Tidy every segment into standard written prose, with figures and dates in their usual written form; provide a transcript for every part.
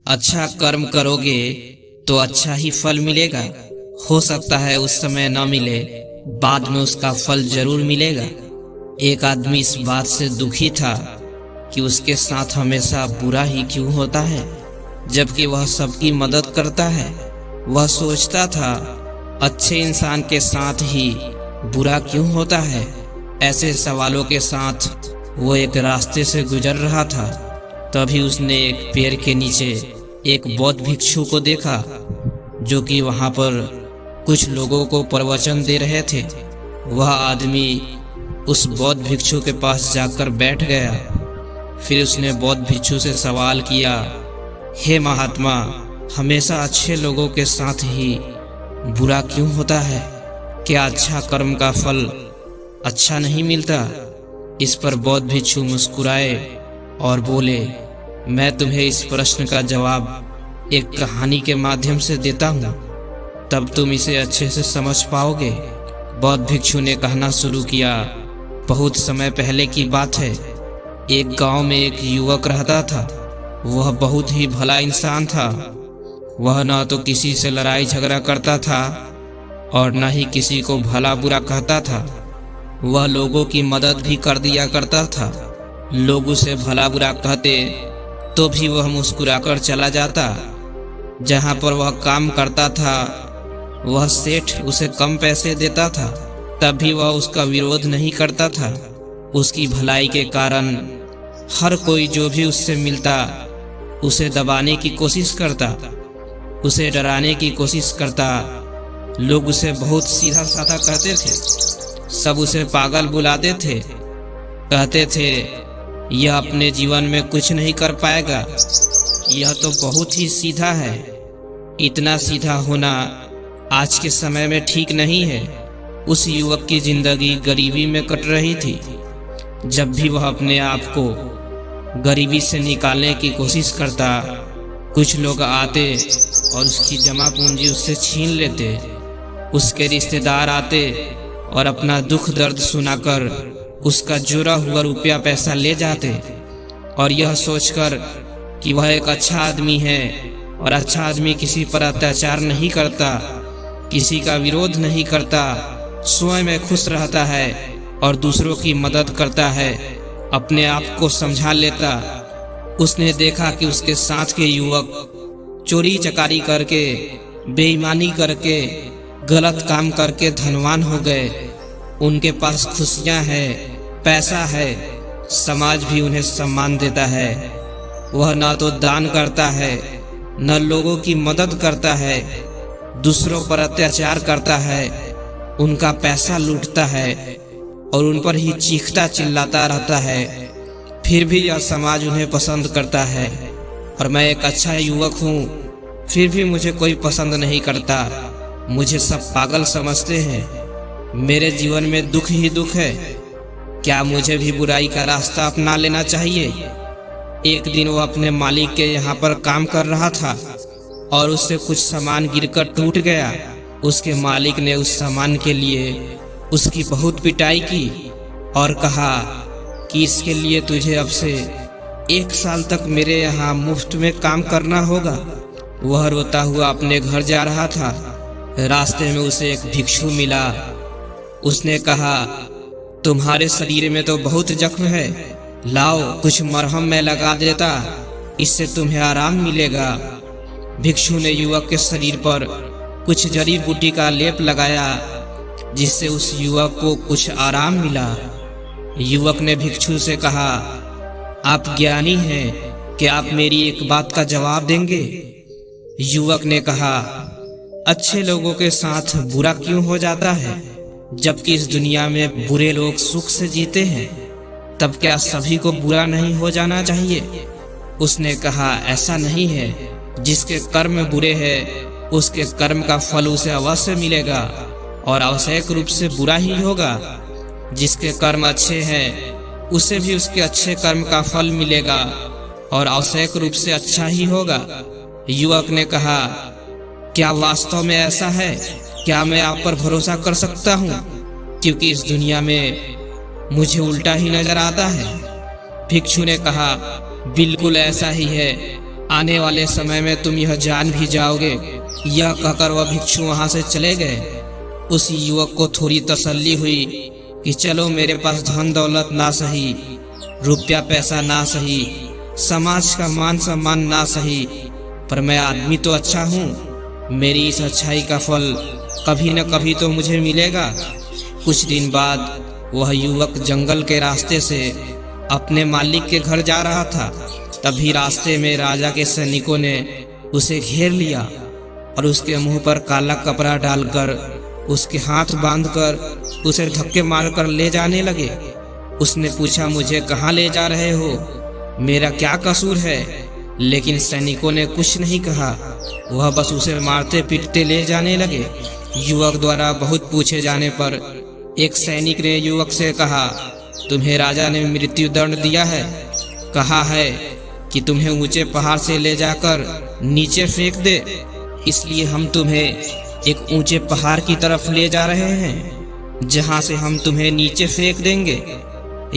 अच्छा कर्म करोगे तो अच्छा ही फल मिलेगा। हो सकता है उस समय न मिले, बाद में उसका फल जरूर मिलेगा। एक आदमी इस बात से दुखी था कि उसके साथ हमेशा बुरा ही क्यों होता है, जबकि वह सबकी मदद करता है। वह सोचता था अच्छे इंसान के साथ ही बुरा क्यों होता है। ऐसे सवालों के साथ वो एक रास्ते से गुजर रहा था। तभी उसने एक पेड़ के नीचे एक बौद्ध भिक्षु को देखा, जो कि वहां पर कुछ लोगों को प्रवचन दे रहे थे। वह आदमी उस बौद्ध भिक्षु के पास जाकर बैठ गया। फिर उसने बौद्ध भिक्षु से सवाल किया, हे महात्मा, हमेशा अच्छे लोगों के साथ ही बुरा क्यों होता है? क्या अच्छा कर्म का फल अच्छा नहीं मिलता? इस पर बौद्ध भिक्षु मुस्कुराए और बोले, मैं तुम्हें इस प्रश्न का जवाब एक कहानी के माध्यम से देता हूँ, तब तुम इसे अच्छे से समझ पाओगे। बौद्ध भिक्षु ने कहना शुरू किया, बहुत समय पहले की बात है। एक गांव में एक युवक रहता था। वह बहुत ही भला इंसान था। वह न तो किसी से लड़ाई झगड़ा करता था और न ही किसी को भला बुरा कहता था। वह लोगों की मदद भी कर दिया करता था। लोग उसे भला बुरा कहते तो भी वह मुस्कुराकर चला जाता। जहाँ पर वह काम करता था वह सेठ उसे कम पैसे देता था, तब भी वह उसका विरोध नहीं करता था। उसकी भलाई के कारण हर कोई जो भी उससे मिलता उसे दबाने की कोशिश करता, उसे डराने की कोशिश करता। लोग उसे बहुत सीधा साधा कहते थे। सब उसे पागल बुलाते थे। कहते थे, यह अपने जीवन में कुछ नहीं कर पाएगा, यह तो बहुत ही सीधा है। इतना सीधा होना आज के समय में ठीक नहीं है। उस युवक की जिंदगी गरीबी में कट रही थी। जब भी वह अपने आप को गरीबी से निकालने की कोशिश करता, कुछ लोग आते और उसकी जमा पूंजी उससे छीन लेते। उसके रिश्तेदार आते और अपना दुख दर्द सुनाकर उसका जोड़ा हुआ रुपया पैसा ले जाते, और यह सोचकर कि वह एक अच्छा आदमी है और अच्छा आदमी किसी पर अत्याचार नहीं करता, किसी का विरोध नहीं करता, स्वयं में खुश रहता है और दूसरों की मदद करता है, अपने आप को समझा लेता। उसने देखा कि उसके साथ के युवक चोरी चकारी करके, बेईमानी करके, गलत काम करके धनवान हो गए। उनके पास खुशियां हैं, पैसा है, समाज भी उन्हें सम्मान देता है। वह ना तो दान करता है, न लोगों की मदद करता है, दूसरों पर अत्याचार करता है, उनका पैसा लूटता है और उन पर ही चीखता चिल्लाता रहता है। फिर भी यह समाज उन्हें पसंद करता है। और मैं एक अच्छा युवक हूँ, फिर भी मुझे कोई पसंद नहीं करता। मुझे सब पागल समझते हैं। मेरे जीवन में दुख ही दुख है। क्या मुझे भी बुराई का रास्ता अपना लेना चाहिए? एक दिन वह अपने मालिक के यहाँ पर काम कर रहा था और उससे कुछ सामान गिरकर टूट गया। उसके मालिक ने उस सामान के लिए उसकी बहुत पिटाई की और कहा कि इसके लिए तुझे अब से 1 साल तक मेरे यहाँ मुफ्त में काम करना होगा। वह रोता हुआ अपने घर जा रहा था। रास्ते में उसे एक भिक्षु मिला। उसने कहा, तुम्हारे शरीर में तो बहुत जख्म है, लाओ कुछ मरहम मैं लगा देता, इससे तुम्हें आराम मिलेगा। भिक्षु ने युवक के शरीर पर कुछ जड़ी बूटी का लेप लगाया, जिससे उस युवक को कुछ आराम मिला। युवक ने भिक्षु से कहा, आप ज्ञानी हैं, क्या आप मेरी एक बात का जवाब देंगे? युवक ने कहा, अच्छे लोगों के साथ बुरा क्यों हो जाता है, जबकि इस दुनिया में बुरे लोग सुख से जीते हैं? तब क्या सभी को बुरा नहीं हो जाना चाहिए? उसने कहा, ऐसा नहीं है। जिसके कर्म बुरे हैं उसके कर्म का फल उसे अवश्य मिलेगा और आवश्यक रूप से बुरा ही होगा। जिसके कर्म अच्छे हैं उसे भी उसके अच्छे कर्म का फल मिलेगा और आवश्यक रूप से अच्छा ही होगा। युवक ने कहा, क्या वास्तव में ऐसा है? क्या मैं आप पर भरोसा कर सकता हूँ? क्योंकि इस दुनिया में मुझे उल्टा ही नजर आता है। भिक्षु ने कहा, बिल्कुल ऐसा ही है। आने वाले समय में तुम यह जान भी जाओगे। यह कहकर वह भिक्षु वहां से चले गए। उस युवक को थोड़ी तसल्ली हुई कि चलो मेरे पास धन दौलत ना सही, रुपया पैसा ना सही, समाज का मान सम्मान ना सही, पर मैं आदमी तो अच्छा हूँ। मेरी इस अच्छाई का फल कभी न कभी तो मुझे मिलेगा। कुछ दिन बाद वह युवक जंगल के रास्ते से अपने मालिक के घर जा रहा था। तभी रास्ते में राजा के सैनिकों ने उसे घेर लिया और उसके मुंह पर काला कपड़ा डालकर उसके हाथ बांधकर उसे धक्के मारकर ले जाने लगे। उसने पूछा, मुझे कहाँ ले जा रहे हो? मेरा क्या कसूर है? लेकिन सैनिकों ने कुछ नहीं कहा। वह बस उसे मारते पीटते ले जाने लगे। युवक द्वारा बहुत पूछे जाने पर एक सैनिक ने युवक से कहा, तुम्हें राजा ने मृत्यु दंड दिया है। कहा है कि तुम्हें ऊंचे पहाड़ से ले जाकर नीचे फेंक दे, इसलिए हम तुम्हें एक ऊंचे पहाड़ की तरफ ले जा रहे हैं, जहां से हम तुम्हें नीचे फेंक देंगे।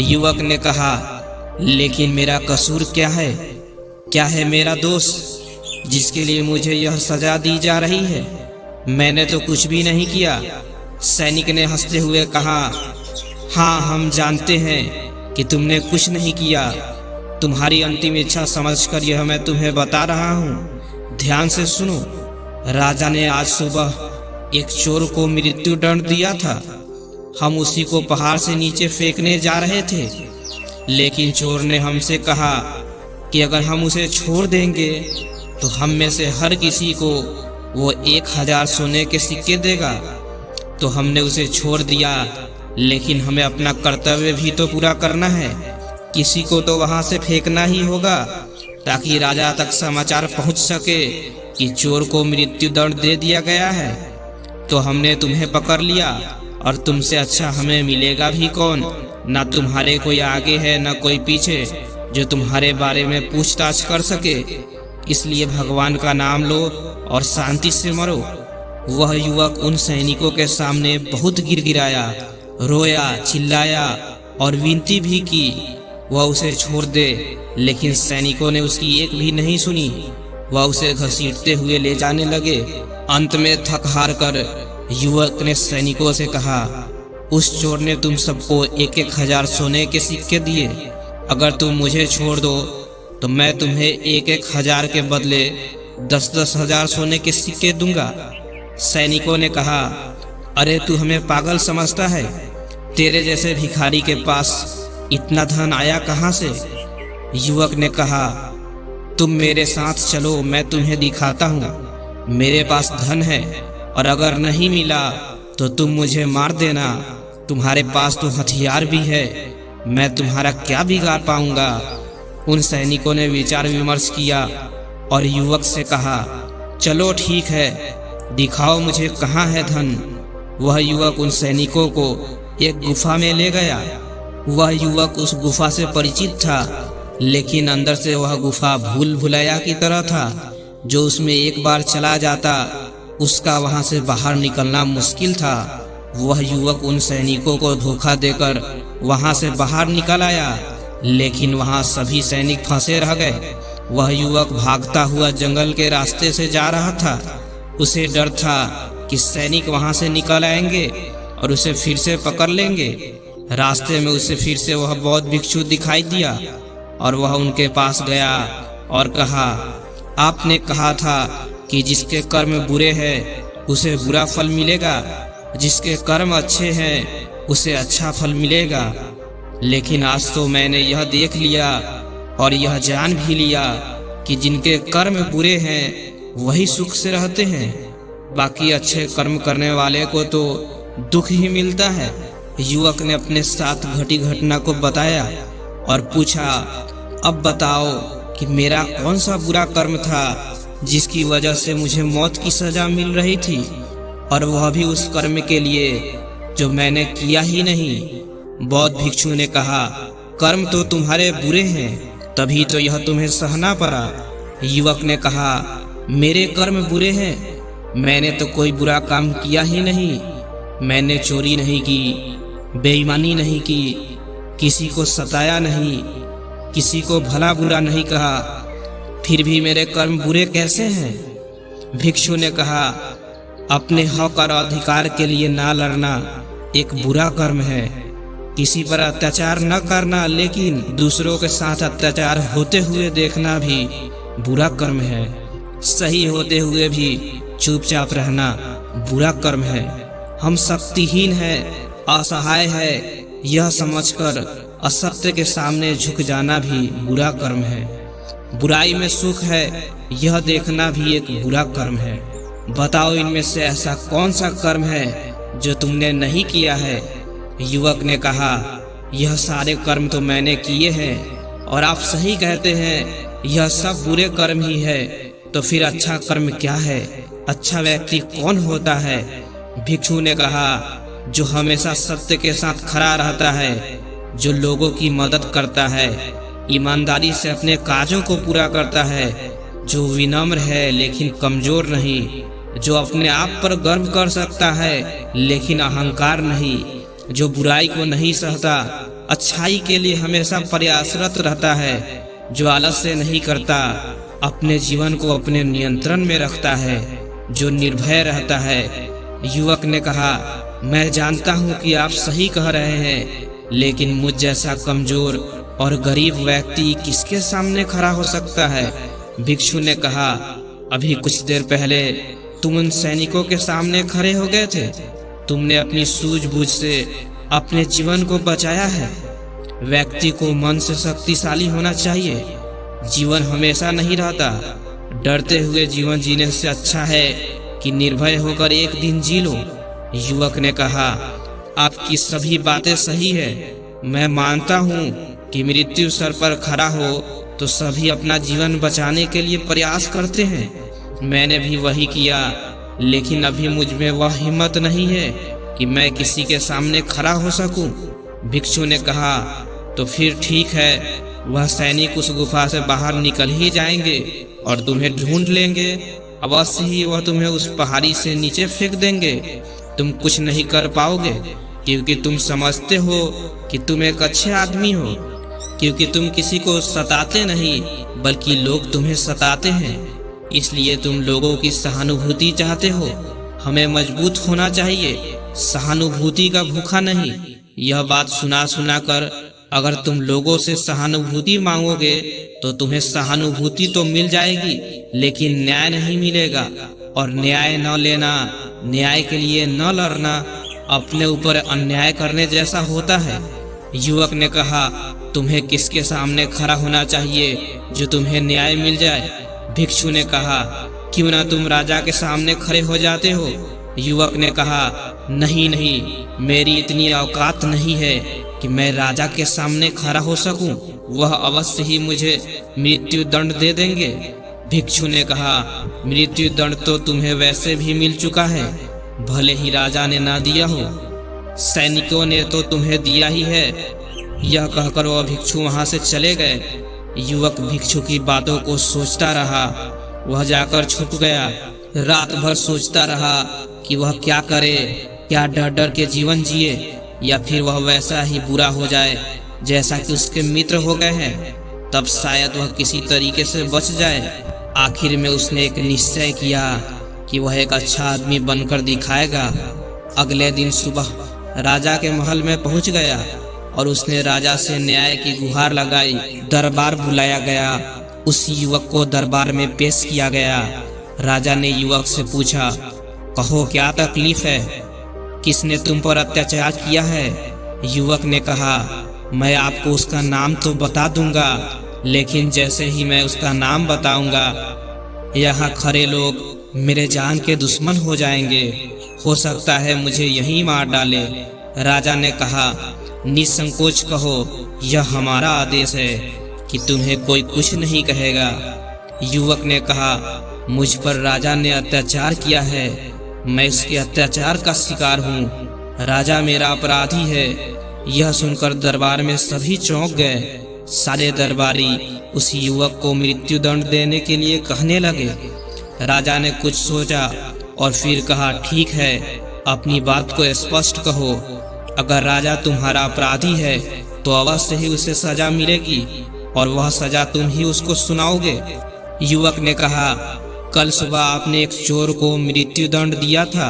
युवक ने कहा, लेकिन मेरा कसूर क्या है? क्या है मेरा दोष जिसके लिए मुझे यह सजा दी जा रही है? मैंने तो कुछ भी नहीं किया। सैनिक ने हंसते हुए कहा, हाँ, हम जानते हैं कि तुमने कुछ नहीं किया। तुम्हारी अंतिम इच्छा समझकर यह मैं तुम्हें बता रहा हूँ। ध्यान से सुनो। राजा ने आज सुबह एक चोर को मृत्यु दंड दिया था। हम उसी को पहाड़ से नीचे फेंकने जा रहे थे, लेकिन चोर ने हमसे कहा कि अगर हम उसे छोड़ देंगे तो हम में से हर किसी को वो 1000 सोने के सिक्के देगा। तो हमने उसे छोड़ दिया, लेकिन हमें अपना कर्तव्य भी तो पूरा करना है। किसी को तो वहां से फेंकना ही होगा ताकि राजा तक समाचार पहुंच सके कि चोर को मृत्यु दंड दे दिया गया है। तो हमने तुम्हें पकड़ लिया, और तुमसे अच्छा हमें मिलेगा भी कौन? ना तुम्हारे कोई आगे है ना कोई पीछे जो तुम्हारे बारे में पूछताछ कर सके। इसलिए भगवान का नाम लो और शांति से मरो। वह युवक उन सैनिकों के सामने बहुत गिड़गिड़ाया, रोया, चिल्लाया और विनती भी की वह उसे छोड़ दे, लेकिन सैनिकों ने उसकी एक भी नहीं सुनी। वह उसे घसीटते हुए ले जाने लगे। अंत में थक हार कर युवक ने सैनिकों से कहा, उस चोर ने तुम सबको 1000 सोने के सिक्के दिए। अगर तुम मुझे छोड़ दो तो मैं तुम्हें 1000 के बदले 10 हजार सोने के सिक्के दूंगा। सैनिकों ने कहा, अरे तू हमें पागल समझता है? तेरे जैसे भिखारी के पास इतना धन आया कहाँ से? युवक ने कहा, तुम मेरे साथ चलो, मैं तुम्हें दिखाता हूँ। मेरे पास धन है, और अगर नहीं मिला तो तुम मुझे मार देना। तुम्हारे पास तो हथियार भी है, मैं तुम्हारा क्या बिगाड़ पाऊंगा। उन सैनिकों ने विचार विमर्श किया और युवक से कहा, चलो ठीक है, दिखाओ मुझे कहाँ है धन। वह युवक उन सैनिकों को एक गुफा में ले गया। वह युवक उस गुफा से परिचित था, लेकिन अंदर से वह गुफा भूल भुलैया की तरह था। जो उसमें एक बार चला जाता उसका वहां से बाहर निकलना मुश्किल था। वह युवक उन सैनिकों को धोखा देकर वहां से बाहर निकल आया, लेकिन वहां सभी सैनिक फंसे रह गए। वह युवक भागता हुआ जंगल के रास्ते से जा रहा था। उसे डर था कि सैनिक वहां से निकल आएंगे और उसे फिर से पकड़ लेंगे। रास्ते में उसे फिर से वह बौद्ध भिक्षु दिखाई दिया और वह उनके पास गया और कहा, आपने कहा था कि जिसके कर्म बुरे हैं उसे बुरा फल मिलेगा, जिसके कर्म अच्छे हैं उसे अच्छा फल मिलेगा। लेकिन आज तो मैंने यह देख लिया और यह जान भी लिया कि जिनके कर्म बुरे हैं वही सुख से रहते हैं, बाकी अच्छे कर्म करने वाले को तो दुख ही मिलता है। युवक ने अपने साथ घटी घटना को बताया और पूछा, अब बताओ कि मेरा कौन सा बुरा कर्म था जिसकी वजह से मुझे मौत की सजा मिल रही थी, और वह भी उस कर्म के लिए जो मैंने किया ही नहीं। बौद्ध भिक्षु ने कहा, कर्म तो तुम्हारे बुरे हैं, तभी तो यह तुम्हें सहना पड़ा। युवक ने कहा, मेरे कर्म बुरे हैं, मैंने तो कोई बुरा काम किया ही नहीं। मैंने चोरी नहीं की, बेईमानी नहीं की, किसी को सताया नहीं, किसी को भला बुरा नहीं कहा, फिर भी मेरे कर्म बुरे कैसे हैं? भिक्षु ने कहा, अपने हक और अधिकार के लिए ना लड़ना एक बुरा कर्म है। किसी पर अत्याचार न करना, लेकिन दूसरों के साथ अत्याचार होते हुए देखना भी बुरा कर्म है। सही होते हुए भी चुपचाप रहना बुरा कर्म है। हम शक्तिहीन है, असहाय है, यह समझकर असत्य के सामने झुक जाना भी बुरा कर्म है। बुराई में सुख है, यह देखना भी एक बुरा कर्म है। बताओ, इनमें से ऐसा कौन सा कर्म है जो तुमने नहीं किया है? युवक ने कहा, यह सारे कर्म तो मैंने किए हैं। और आप सही कहते हैं, यह सब बुरे कर्म ही है। तो फिर अच्छा कर्म क्या है? अच्छा व्यक्ति कौन होता है? भिक्षु ने कहा, जो हमेशा सत्य के साथ खड़ा रहता है, जो लोगों की मदद करता है, ईमानदारी से अपने काजों को पूरा करता है, जो विनम्र है लेकिन कमजोर नहीं, जो अपने आप पर गर्व कर सकता है लेकिन अहंकार नहीं, जो बुराई को नहीं सहता, अच्छाई के लिए हमेशा प्रयासरत रहता है, जो आलस्य नहीं करता, अपने जीवन को अपने नियंत्रण में रखता है, जो निर्भय रहता है। युवक ने कहा, मैं जानता हूँ कि आप सही कह रहे हैं, लेकिन मुझ जैसा कमजोर और गरीब व्यक्ति किसके सामने खड़ा हो सकता है? भिक्षु ने कहा, अभी कुछ देर पहले तुम उन सैनिकों के सामने खड़े हो गए थे। तुमने अपनी सूझबूझ से अपने जीवन को बचाया है। व्यक्ति को मन से शक्तिशाली होना चाहिए। जीवन हमेशा नहीं रहता। डरते हुए जीवन जीने से अच्छा है कि निर्भय होकर एक दिन जी लो। युवक ने कहा, आपकी सभी बातें सही है। मैं मानता हूँ कि मृत्यु सर पर खड़ा हो तो सभी अपना जीवन बचाने के लिए प्रयास करते हैं। मैंने भी वही किया, लेकिन अभी मुझ में वह हिम्मत नहीं है कि मैं किसी के सामने खड़ा हो सकूं। भिक्षु ने कहा, तो फिर ठीक है, वह सैनिक उस गुफा से बाहर निकल ही जाएंगे और तुम्हें ढूंढ लेंगे। अवश्य ही वह तुम्हें उस पहाड़ी से नीचे फेंक देंगे। तुम कुछ नहीं कर पाओगे, क्योंकि तुम समझते हो कि तुम एक अच्छे आदमी हो, क्योंकि तुम किसी को सताते नहीं बल्कि लोग तुम्हें सताते हैं। इसलिए तुम लोगों की सहानुभूति चाहते हो। हमें मजबूत होना चाहिए, सहानुभूति का भूखा नहीं। यह बात सुना सुना कर अगर तुम लोगों से सहानुभूति मांगोगे तो तुम्हें सहानुभूति तो मिल जाएगी, लेकिन न्याय नहीं मिलेगा। और न्याय न लेना, न्याय के लिए न लड़ना अपने ऊपर अन्याय करने जैसा होता है। युवक ने कहा, तुम्हें किसके सामने खड़ा होना चाहिए जो तुम्हें न्याय मिल जाए? भिक्षु ने कहा, क्यों ना तुम राजा के सामने खड़े हो जाते हो? युवक ने कहा, नहीं नहीं, मेरी इतनी औकात नहीं है कि मैं राजा के सामने खड़ा हो सकूं। वह अवश्य ही मुझे मृत्यु दंड दे देंगे। भिक्षु ने कहा, मृत्यु दंड तो तुम्हें वैसे भी मिल चुका है, भले ही राजा ने ना दिया हो। सैनिकों ने तो तुम्हें दिया ही है। यह कहकर वह भिक्षु वहां से चले गए। युवक भिक्षु की बातों को सोचता रहा। वह जाकर छुप गया। रात भर सोचता रहा कि वह क्या करे, क्या डर डर के जीवन जिए, या फिर वह वैसा ही बुरा हो जाए जैसा कि उसके मित्र हो गए हैं। तब शायद वह किसी तरीके से बच जाए। आखिर में उसने एक निश्चय किया कि वह एक अच्छा आदमी बनकर दिखाएगा। अगले दिन सुबह राजा के महल में पहुंच गया और उसने राजा से न्याय की गुहार लगाई। दरबार बुलाया गया। उस युवक को दरबार में पेश किया गया। राजा ने युवक से पूछा, कहो क्या तकलीफ है? किसने तुम पर अत्याचार किया है? युवक ने कहा, मैं आपको उसका नाम तो बता दूंगा, लेकिन जैसे ही मैं उसका नाम बताऊंगा यहाँ खड़े लोग मेरे जान के दुश्मन हो जाएंगे। हो सकता है मुझे यहीं मार डाले। राजा ने कहा, निसंकोच कहो, यह हमारा आदेश है कि तुम्हें कोई कुछ नहीं कहेगा। युवक ने कहा, मुझ पर राजा ने अत्याचार किया है, मैं इसके अत्याचार का शिकार हूँ। राजा मेरा अपराधी है। यह सुनकर दरबार में सभी चौंक गए। सारे दरबारी उस युवक को मृत्यु दंड देने के लिए कहने लगे। राजा ने कुछ सोचा और फिर कहा, ठीक है, अपनी बात को स्पष्ट कहो। अगर राजा तुम्हारा अपराधी है तो अवश्य ही उसे सजा मिलेगी और वह सजा तुम ही उसको सुनाओगे। युवक ने कहा, कल सुबह आपने एक चोर को मृत्यु दंड दिया था।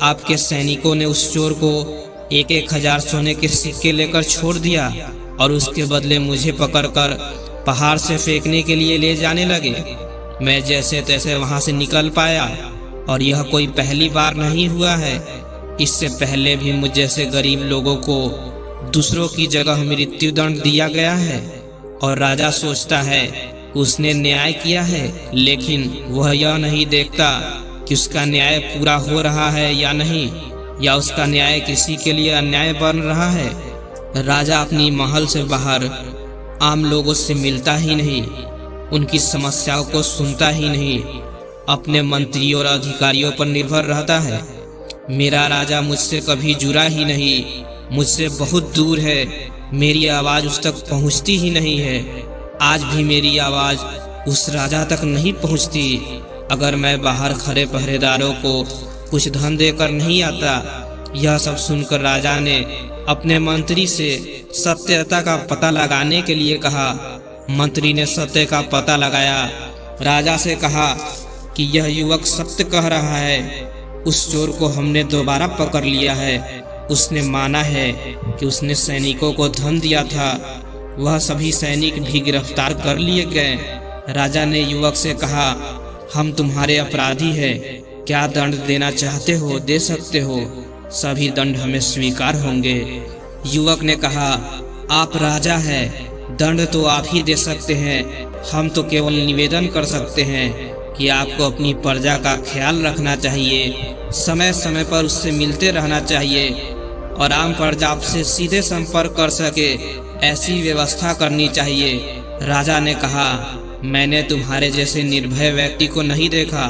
आपके सैनिकों ने उस चोर को 1,000 सोने के सिक्के लेकर छोड़ दिया और उसके बदले मुझे पकड़कर पहाड़ से फेंकने के लिए ले जाने लगे। मैं जैसे तैसे वहां से निकल पाया और यह कोई पहली बार नहीं हुआ है। इससे पहले भी मुझ जैसे गरीब लोगों को दूसरों की जगह मृत्यु दंड दिया गया है और राजा सोचता है उसने न्याय किया है, लेकिन वह यह नहीं देखता कि उसका न्याय पूरा हो रहा है या नहीं, या उसका न्याय किसी के लिए अन्याय बन रहा है। राजा अपनी महल से बाहर आम लोगों से मिलता ही नहीं, उनकी समस्याओं को सुनता ही नहीं, अपने मंत्रियों और अधिकारियों पर निर्भर रहता है। मेरा राजा मुझसे कभी जुड़ा ही नहीं, मुझसे बहुत दूर है, मेरी आवाज़ उस तक पहुंचती ही नहीं है। आज भी मेरी आवाज़ उस राजा तक नहीं पहुंचती। अगर मैं बाहर खड़े पहरेदारों को कुछ धन देकर नहीं आता। यह सब सुनकर राजा ने अपने मंत्री से सत्यता का पता लगाने के लिए कहा। मंत्री ने सत्य का पता लगाया, राजा से कहा कि यह युवक सत्य कह रहा है। उस चोर को हमने दोबारा पकड़ लिया है। उसने माना है कि उसने सैनिकों को धन दिया था। वह सभी सैनिक भी गिरफ्तार कर लिए गए। राजा ने युवक से कहा, हम तुम्हारे अपराधी हैं, क्या दंड देना चाहते हो दे सकते हो, सभी दंड हमें स्वीकार होंगे। युवक ने कहा, आप राजा हैं, दंड तो आप ही दे सकते हैं, हम तो केवल निवेदन कर सकते हैं कि आपको अपनी प्रजा का ख्याल रखना चाहिए, समय समय पर उससे मिलते रहना चाहिए और आम प्रजा आपसे सीधे संपर्क कर सके, ऐसी व्यवस्था करनी चाहिए। राजा ने कहा, मैंने तुम्हारे जैसे निर्भय व्यक्ति को नहीं देखा।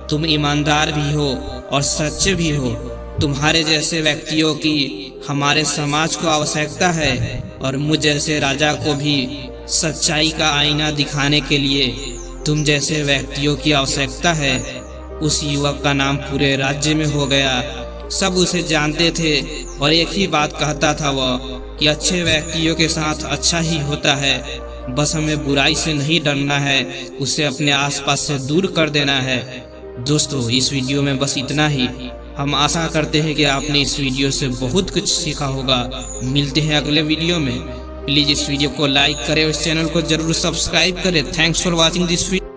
तुम ईमानदार भी हो और सच्चे भी हो। तुम्हारे जैसे व्यक्तियों की हमारे समाज को आवश्यकता है और मुझ जैसे राजा को भी सच्चाई का आईना दिखाने के लिए तुम जैसे व्यक्तियों की आवश्यकता है। उस युवक का नाम पूरे राज्य में हो गया। सब उसे जानते थे और एक ही बात कहता था वह कि अच्छे व्यक्तियों के साथ अच्छा ही होता है। बस हमें बुराई से नहीं डरना है, उसे अपने आसपास से दूर कर देना है। दोस्तों, इस वीडियो में बस इतना ही। हम आशा करते हैं कि आपने इस वीडियो से बहुत कुछ सीखा होगा। मिलते हैं अगले वीडियो में। प्लीज़ इस वीडियो को लाइक करें और इस चैनल को जरूर सब्सक्राइब करें। Thanks for watching this video.